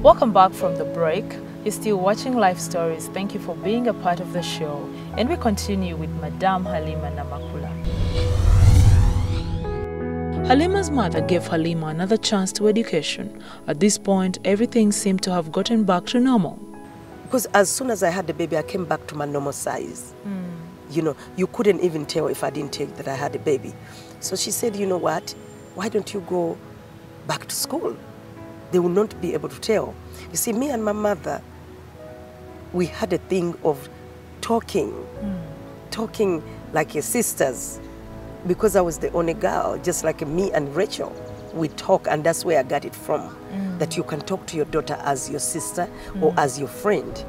Welcome back from the break. You're still watching Life Stories. Thank you for being a part of the show. And we continue with Madame Halima Namakula. Halima's mother gave Halima another chance to education. At this point, everything seemed to have gotten back to normal. Because as soon as I had the baby, I came back to my normal size. You know, you couldn't even tell if I didn't tell you that I had a baby. So she said, you know what, why don't you go back to school? They will not be able to tell. You see, me and my mother, we had a thing of talking like sisters. Because I was the only girl, just like me and Rachel, we talk, and that's where I got it from. That you can talk to your daughter as your sister or as your friend.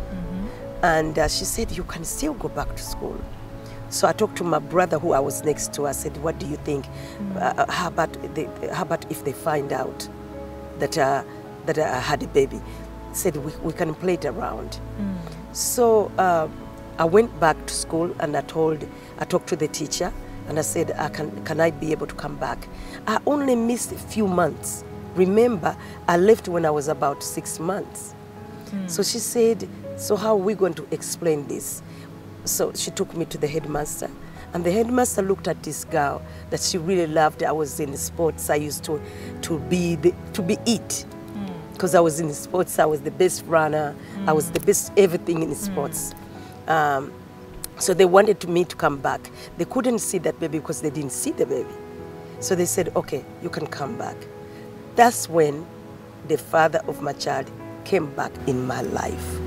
And she said, you can still go back to school. So I talked to my brother who I was next to. I said, what do you think? How about if they find out that I had a baby? He said, we can play it around. So I went back to school and I talked to the teacher and I said, can I be able to come back? I only missed a few months. Remember, I left when I was about 6 months. So she said, so how are we going to explain this? So she took me to the headmaster, and the headmaster looked at this girl that she really loved. I was in sports. I used to be it, because I was in sports. I was the best runner. I was the best everything in sports. So they wanted me to come back. They couldn't see that baby because they didn't see the baby. So they said, okay, you can come back. That's when the father of my child came back in my life.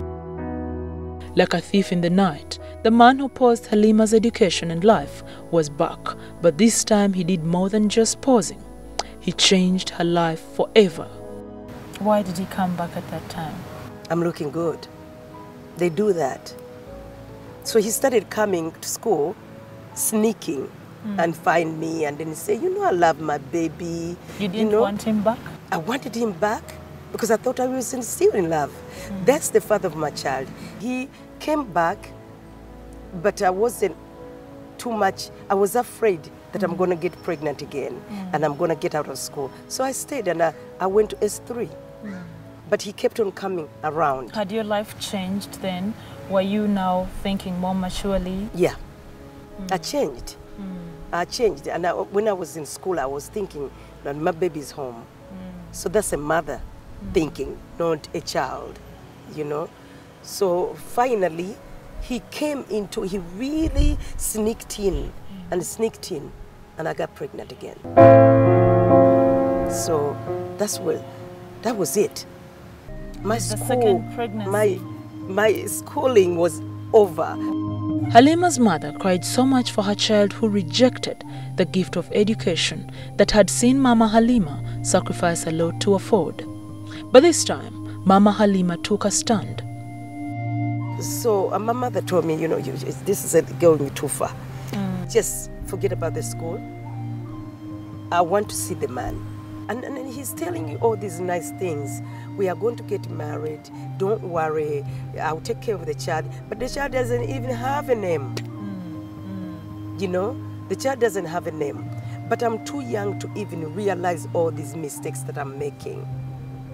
Like a thief in the night, the man who paused Halima's education and life was back, but this time he did more than just pausing. He changed her life forever. Why did he come back at that time? I'm looking good. They do that. So he started coming to school, sneaking, and find me, and then say, you know, I love my baby. You didn't want him back? I wanted him back because I thought I was still in love. That's the father of my child. He came back, but I wasn't too much. I was afraid that I'm going to get pregnant again and I'm going to get out of school. So I stayed and I went to S3. But he kept on coming around. Had your life changed then? Were you now thinking more maturely? Yeah, I changed. I changed. And when I was in school, I was thinking that my baby's home. So that's a mother thinking, not a child, you know. So finally, he really sneaked in, and I got pregnant again. So that was it. My second pregnancy. My schooling was over. Halima's mother cried so much for her child who rejected the gift of education that had seen Mama Halima sacrifice a lot to afford. But this time, Mama Halima took a stand. So my mother told me, you know, this is going too far. Just forget about the school. I want to see the man. And he's telling you all these nice things. We are going to get married. Don't worry. I'll take care of the child. But the child doesn't even have a name. You know, the child doesn't have a name. But I'm too young to even realize all these mistakes that I'm making.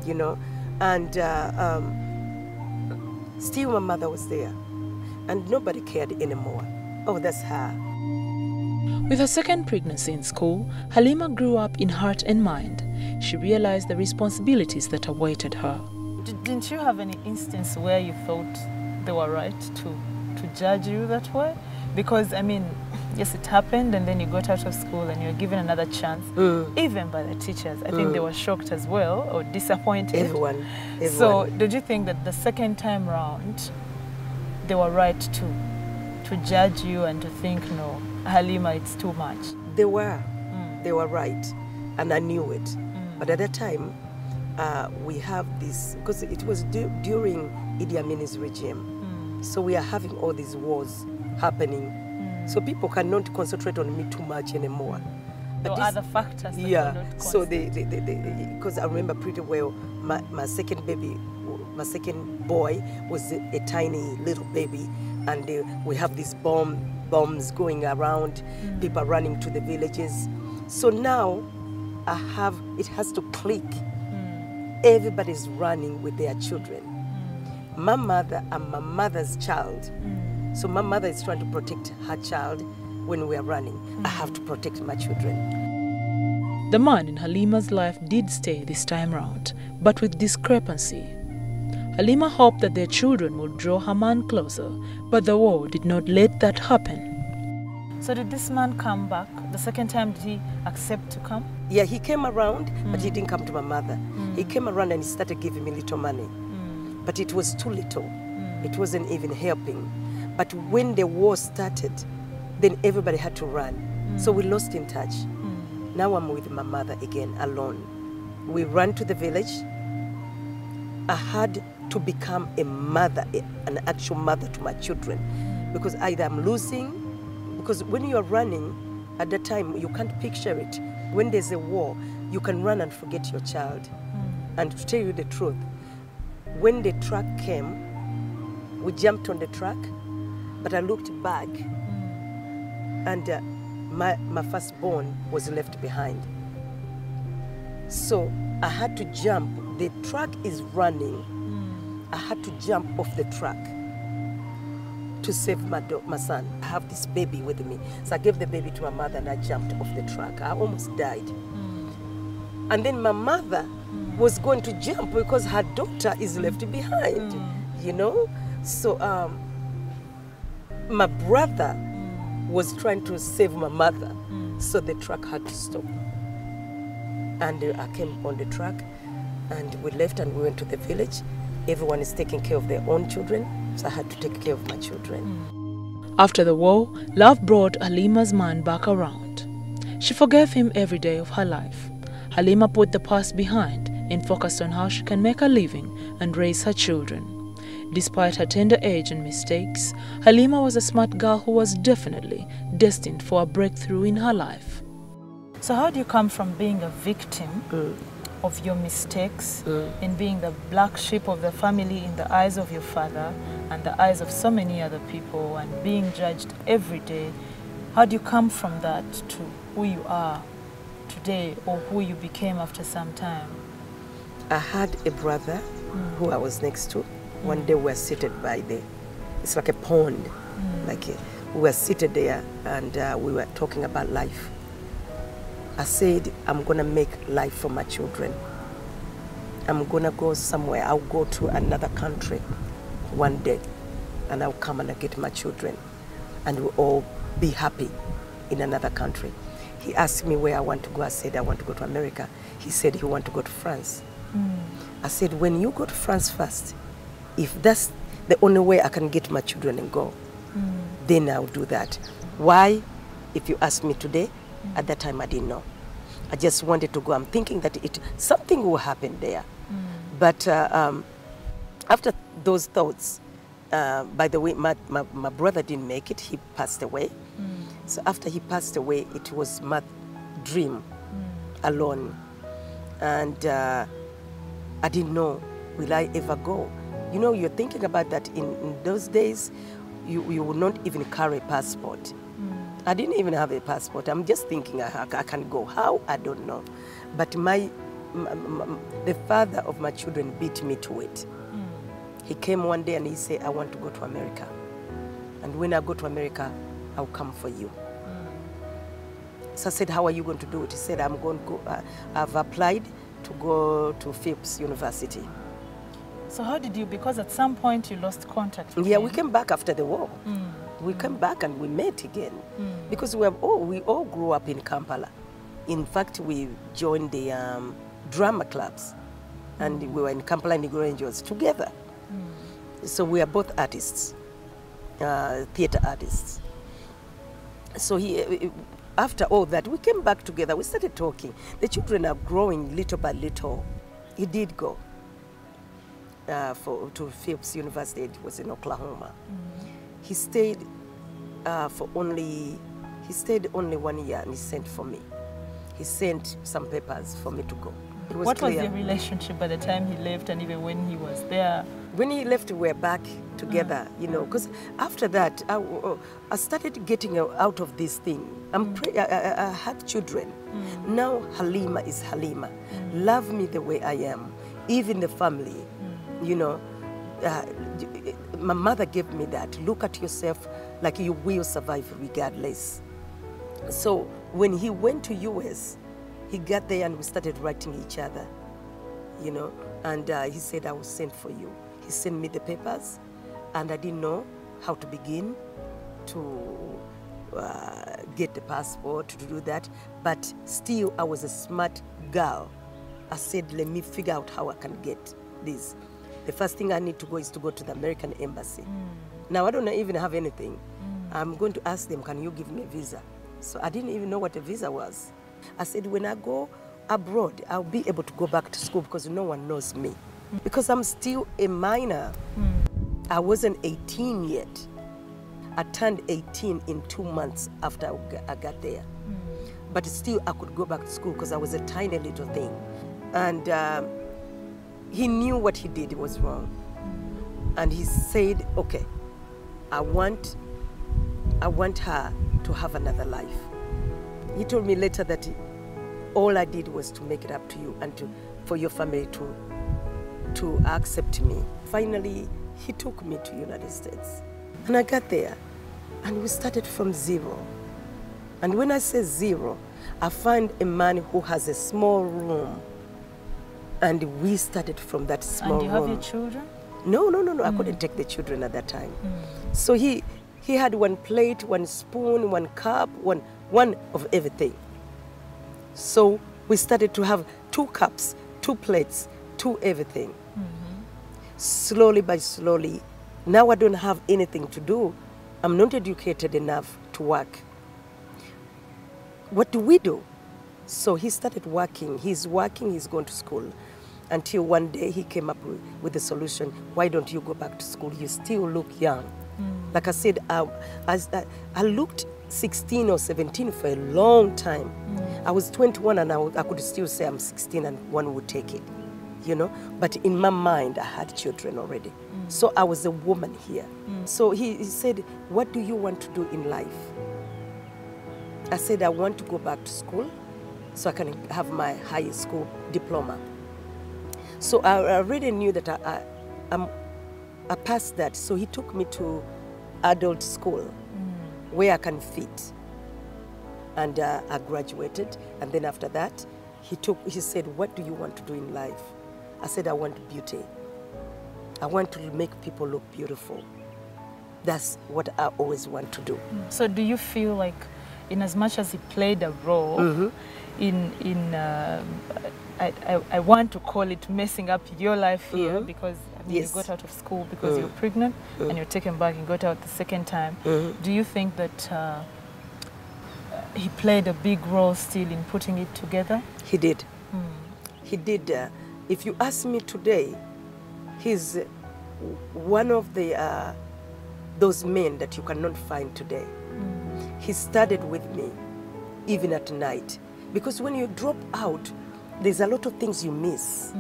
You know, and still my mother was there. And nobody cared anymore. Oh, that's her. With her second pregnancy in school, Halima grew up in heart and mind. She realized the responsibilities that awaited her. Didn't you have any instance where you thought they were right to judge you that way? Because, I mean, yes, it happened, and then you got out of school and you were given another chance, even by the teachers. I think they were shocked as well, or disappointed. Everyone. So, did you think that the second time round, they were right to judge you and to think, no, Halima, it's too much? They were. They were right, and I knew it. But at that time, we have this, because it was during Idi Amin's regime. So we are having all these wars happening. So people cannot concentrate on me too much anymore. But other factors. Yeah. So because I remember pretty well, my second baby, my second boy was a tiny little baby, and we have these bombs going around, people running to the villages. So now it has to click everybody's running with their children. My mother and my mother's child. So my mother is trying to protect her child when we are running. I have to protect my children. The man in Halima's life did stay this time round, but with discrepancy. Halima hoped that their children would draw her man closer, but the war did not let that happen. So did this man come back? The second time, did he accept to come? Yeah, he came around, but he didn't come to my mother. He came around and he started giving me little money. But it was too little. It wasn't even helping. But when the war started, then everybody had to run. So we lost in touch. Now I'm with my mother again, alone. We ran to the village. I had to become a mother, an actual mother to my children. Because either I'm losing, because when you're running, at that time, you can't picture it. When there's a war, you can run and forget your child. And to tell you the truth, when the truck came, we jumped on the truck, but I looked back, and my firstborn was left behind. So I had to jump. The truck is running. I had to jump off the truck to save my son. I have this baby with me. So I gave the baby to my mother and I jumped off the truck. I almost died. And then my mother was going to jump because her daughter is left behind, you know? So my brother was trying to save my mother, so the truck had to stop. And I came on the truck and we left and we went to the village. Everyone is taking care of their own children, so I had to take care of my children. After the war, love brought Halima's man back around. She forgave him every day of her life. Halima put the past behind and focused on how she can make a living and raise her children. Despite her tender age and mistakes, Halima was a smart girl who was definitely destined for a breakthrough in her life. So how do you come from being a victim of your mistakes and being the black sheep of the family in the eyes of your father and the eyes of so many other people and being judged every day? How do you come from that to who you are today or who you became after some time? I had a brother who I was next to. One day we were seated by it's like a pond, we were seated there and we were talking about life. I said, I'm gonna make life for my children. I'm gonna go somewhere. I'll go to another country one day and I'll come and I'll get my children and we'll all be happy in another country. He asked me where I want to go. I said, I want to go to America. He said he want to go to France. I said, when you go to France first, if that's the only way I can get my children and go, then I'll do that. Why? If you ask me today, at that time I didn't know. I just wanted to go. I'm thinking that something will happen there. But after those thoughts, by the way, my brother didn't make it. He passed away. So after he passed away, it was my dream alone. And I didn't know, will I ever go? You know, you're thinking about that in those days, you would not even carry a passport. I didn't even have a passport. I'm just thinking I can go. How? I don't know. But the father of my children beat me to it. He came one day and he said, I want to go to America. And when I go to America, I'll come for you. So I said, how are you going to do it? He said, I'm going to go, I've applied to go to Phillips University. So how did you, because at some point you lost contact with him? We came back after the war. We came back and we met again. Because we all grew up in Kampala. In fact, we joined the drama clubs. And we were in Kampala and Negro Angels together. So we are both artists, theater artists. So after all that, we came back together. We started talking. The children are growing little by little. He did go to Phillips University. It was in Oklahoma. He stayed only 1 year and he sent for me. He sent some papers for me to go. What was your relationship by the time he left and even when he was there? When he left, we were back together, you know, because after that, I started getting out of this thing. I had children. Now Halima is Halima. Love me the way I am. even the family, you know, my mother gave me that. Look at yourself like you will survive regardless. So when he went to US, he got there and we started writing each other, you know, and he said, I will send for you. He sent me the papers, and I didn't know how to begin to get the passport, to do that, but still I was a smart girl. I said, let me figure out how I can get this. The first thing I need to go is to go to the American embassy. Now I don't even have anything. I'm going to ask them, can you give me a visa? So I didn't even know what a visa was. I said, when I go abroad, I'll be able to go back to school because no one knows me. Because I'm still a minor. I wasn't 18 yet. I turned 18 in 2 months after I got there. But still, I could go back to school because I was a tiny little thing. And he knew what he did was wrong. And he said, okay, I want her to have another life. He told me later that all I did was to make it up to you and for your family to accept me. Finally, he took me to the United States. And I got there, and we started from zero. And when I say zero, I found a man who has a small room. And we started from that small room. And you have your children? No. I couldn't take the children at that time. So he had one plate, one spoon, one cup, one of everything. So we started to have 2 cups, 2 plates, 2 everything. Slowly by slowly, now I don't have anything to do. I'm not educated enough to work. What do we do? So he started working. He's working, he's going to school. Until one day he came up with the solution, why don't you go back to school? You still look young. Like I said, I looked 16 or 17 for a long time. I was 21 and I could still say I'm 16 and one would take it, you know. But in my mind, I had children already. So I was a woman here. So he said, what do you want to do in life? I said, I want to go back to school so I can have my high school diploma. So I already knew that I passed that. So he took me to adult school where I can fit. And I graduated. And then after that, he said, what do you want to do in life? I said, I want beauty. I want to make people look beautiful. That's what I always want to do. So do you feel like, in as much as he played a role I want to call it messing up your life here, because I mean, you got out of school because you're pregnant and you're taken back and got out the second time. Do you think that he played a big role still in putting it together? He did. He did. If you ask me today, he's one of the those men that you cannot find today. He started with me, even at night. Because when you drop out, there's a lot of things you miss.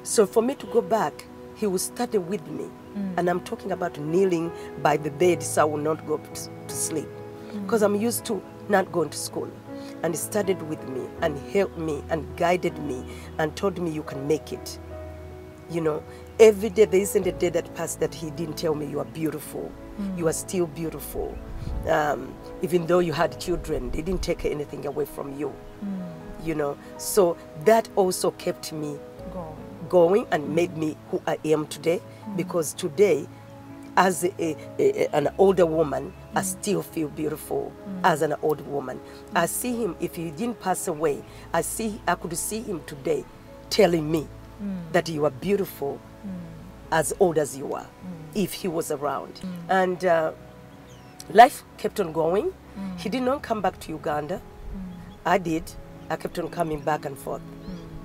So for me to go back, he was started with me. And I'm talking about kneeling by the bed so I will not go to sleep. Because I'm used to not going to school. And he started with me and helped me and guided me and told me you can make it. You know, every day, there isn't a day that passed that he didn't tell me you are beautiful. You are still beautiful. Even though you had children, they didn't take anything away from you. You know, so that also kept me going and made me who I am today. Because today, as an older woman, I still feel beautiful as an old woman. I see him, if he didn't pass away, I could see him today telling me that you are beautiful as old as you are, if he was around. And life kept on going. He did not come back to Uganda. I did. I kept on coming back and forth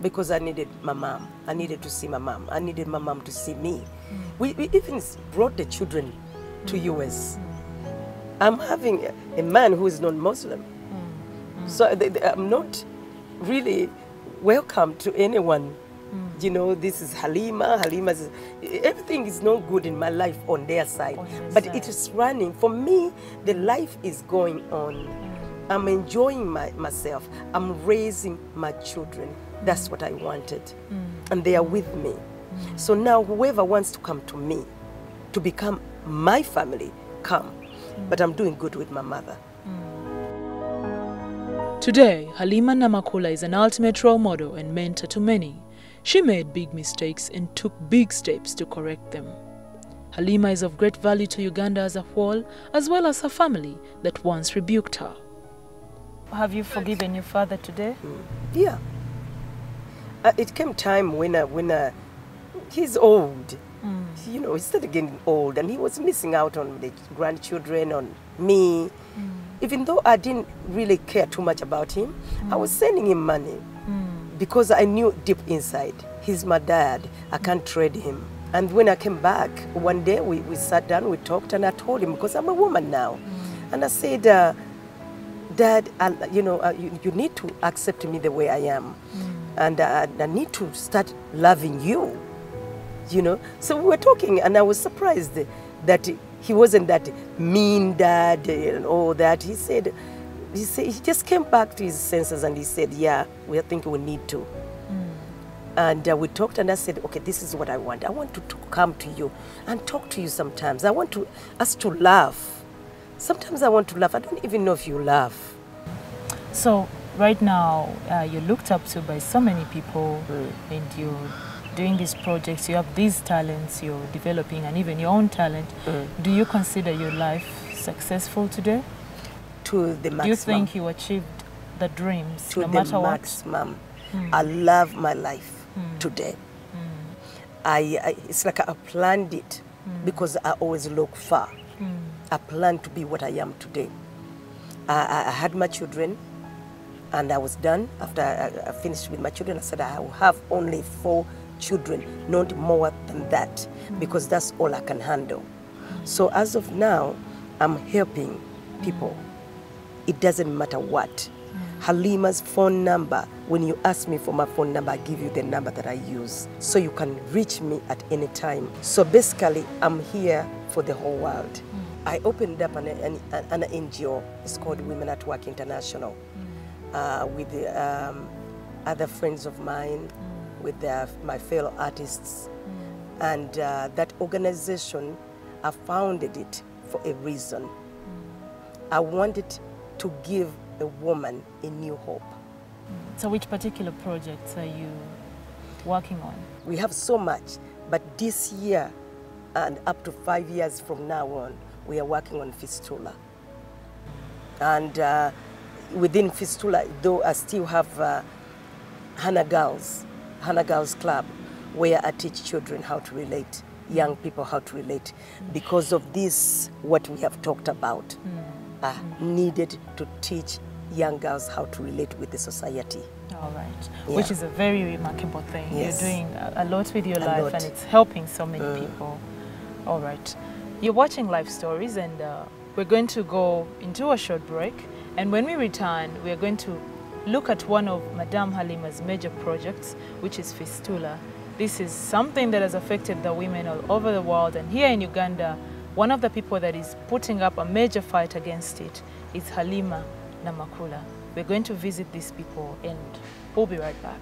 because I needed my mom. I needed to see my mom. I needed my mom to see me. We even brought the children to US. I'm having a man who is non-Muslim. So I'm not really welcome to anyone. You know, this is Halima. Halima's, everything is not good in my life on their side. But it is running. For me, the life is going on. I'm enjoying myself. I'm raising my children That's what I wanted. And they are with me. So now whoever wants to come to me to become my family, come. But I'm doing good with my mother. Today, Halima Namakula is an ultimate role model and mentor to many. She made big mistakes and took big steps to correct them. Halima is of great value to Uganda as a whole, as well as her family that once rebuked her. Have you forgiven your father today? Yeah. It came time when he's old. You know, he started getting old and he was missing out on the grandchildren, on me. Even though I didn't really care too much about him, I was sending him money because I knew deep inside, he's my dad, I can't trade him. And when I came back, one day we sat down, we talked, and I told him, because I'm a woman now, and I said, Dad, you know, you need to accept me the way I am. And I need to start loving you, you know. So we were talking, and I was surprised that he wasn't that mean dad and all that. He just came back to his senses and he said, yeah, we think we need to. And we talked, and I said, okay, this is what I want. I want to come to you and talk to you sometimes. I want us to laugh. Sometimes I want to laugh. I don't even know if you laugh. So right now, you're looked up to by so many people, and you're doing these projects. You have these talents you're developing, and even your own talent. Do you consider your life successful today? To the maximum. Do you think you achieved the dreams, to no matter the what? maximum. I love my life today. It's like I planned it because I always look far. I planned to be what I am today. I had my children, and I was done. After I finished with my children, I said I will have only 4 children, not more than that, because that's all I can handle. So as of now, I'm helping people. It doesn't matter what. Halima's phone number, when you ask me for my phone number, I give you the number that I use, so you can reach me at any time. So basically, I'm here for the whole world. I opened up an NGO, it's called Women at Work International, with other friends of mine, with my fellow artists. And that organization, I founded it for a reason. I wanted to give a woman a new hope. So which particular projects are you working on? We have so much, but this year and up to 5 years from now on, we are working on fistula. And within fistula, though, I still have Hannah Girls Club, where I teach children how to relate, young people how to relate. Because of this, what we have talked about, I needed to teach young girls how to relate with the society. All right, Yeah. which is a very remarkable thing. Yes. You're doing a lot with your A life, lot. and it's helping so many people. All right, you're watching Life Stories, and we're going to go into a short break. And when we return, we're going to look at one of Madame Halima's major projects, which is fistula. This is something that has affected the women all over the world, and here in Uganda, one of the people that is putting up a major fight against it is Halima Namakula. We're going to visit these people, and we'll be right back.